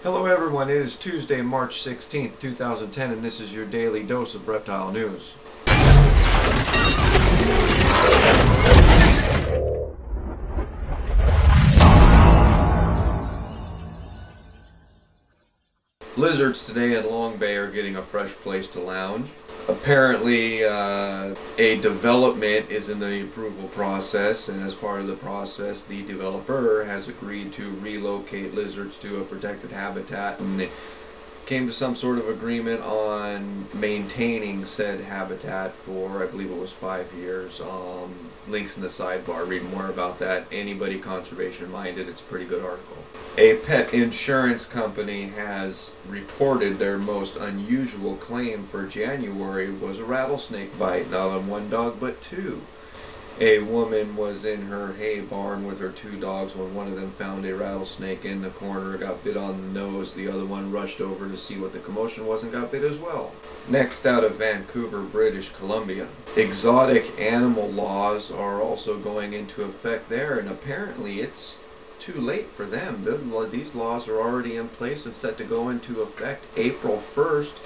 Hello everyone, it is Tuesday, March 16th, 2010, and this is your daily dose of reptile news. Lizards today in Long Bay are getting a fresh place to lounge. Apparently, a development is in the approval process, and as part of the process, the developer has agreed to relocate lizards to a protected habitat, and they came to some sort of agreement on maintaining said habitat for, I believe it was 5 years. Links in the sidebar, read more about that. Anybody conservation minded, it's a pretty good article. A pet insurance company has reported their most unusual claim for January was a rattlesnake bite, not on one dog but two. A woman was in her hay barn with her two dogs when one of them found a rattlesnake in the corner, got bit on the nose. The other one rushed over to see what the commotion was and got bit as well. Next, out of Vancouver, British Columbia. Exotic animal laws are also going into effect there, and apparently it's too late for them. These laws are already in place and set to go into effect April 1st.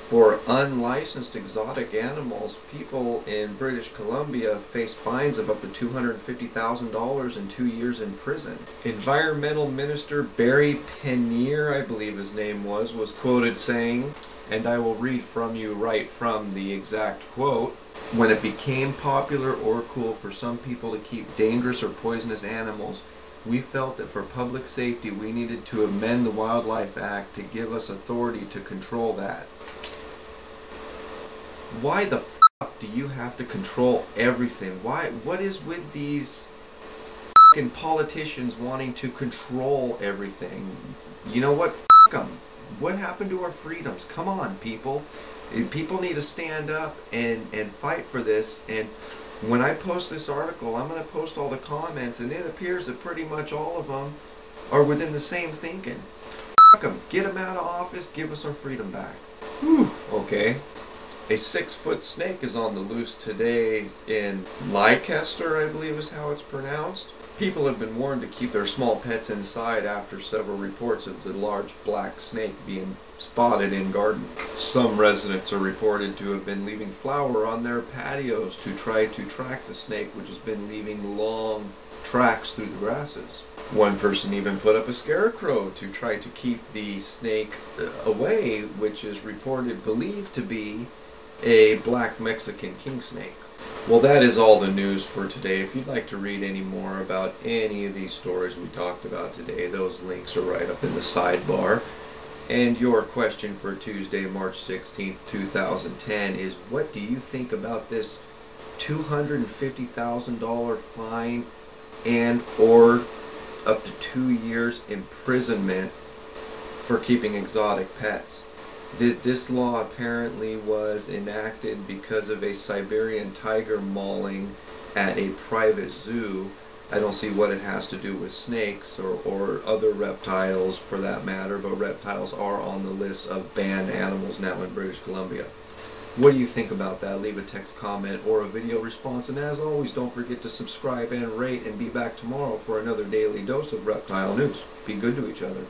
For unlicensed exotic animals, people in British Columbia face fines of up to $250,000 and 2 years in prison. Environmental Minister Barry Penier, I believe his name was quoted saying, and I will read from you right from the exact quote, "When it became popular or cool for some people to keep dangerous or poisonous animals, we felt that for public safety we needed to amend the Wildlife Act to give us authority to control that." Why the fuck do you have to control everything? What is with these fucking politicians wanting to control everything? You know what? Fuck them. What happened to our freedoms? Come on, people. People need to stand up and fight for this. And when I post this article, I'm going to post all the comments, and it appears that pretty much all of them are within the same thinking. Fuck them. Get them out of office. Give us our freedom back. Whew. Okay. A 6-foot snake is on the loose today in Leicester, I believe is how it's pronounced. People have been warned to keep their small pets inside after several reports of the large black snake being spotted in gardens. Some residents are reported to have been leaving flour on their patios to try to track the snake, which has been leaving long tracks through the grasses. One person even put up a scarecrow to try to keep the snake away, which is believed to be a black Mexican king snake. Well, that is all the news for today. If you'd like to read any more about any of these stories we talked about today, those links are right up in the sidebar. And your question for Tuesday, March 16th, 2010 is, what do you think about this $250,000 fine and or up to 2 years imprisonment for keeping exotic pets? This law apparently was enacted because of a Siberian tiger mauling at a private zoo. I don't see what it has to do with snakes or other reptiles for that matter, but reptiles are on the list of banned animals now in British Columbia. What do you think about that? Leave a text comment or a video response, and as always, don't forget to subscribe and rate, and be back tomorrow for another daily dose of reptile news. Be good to each other.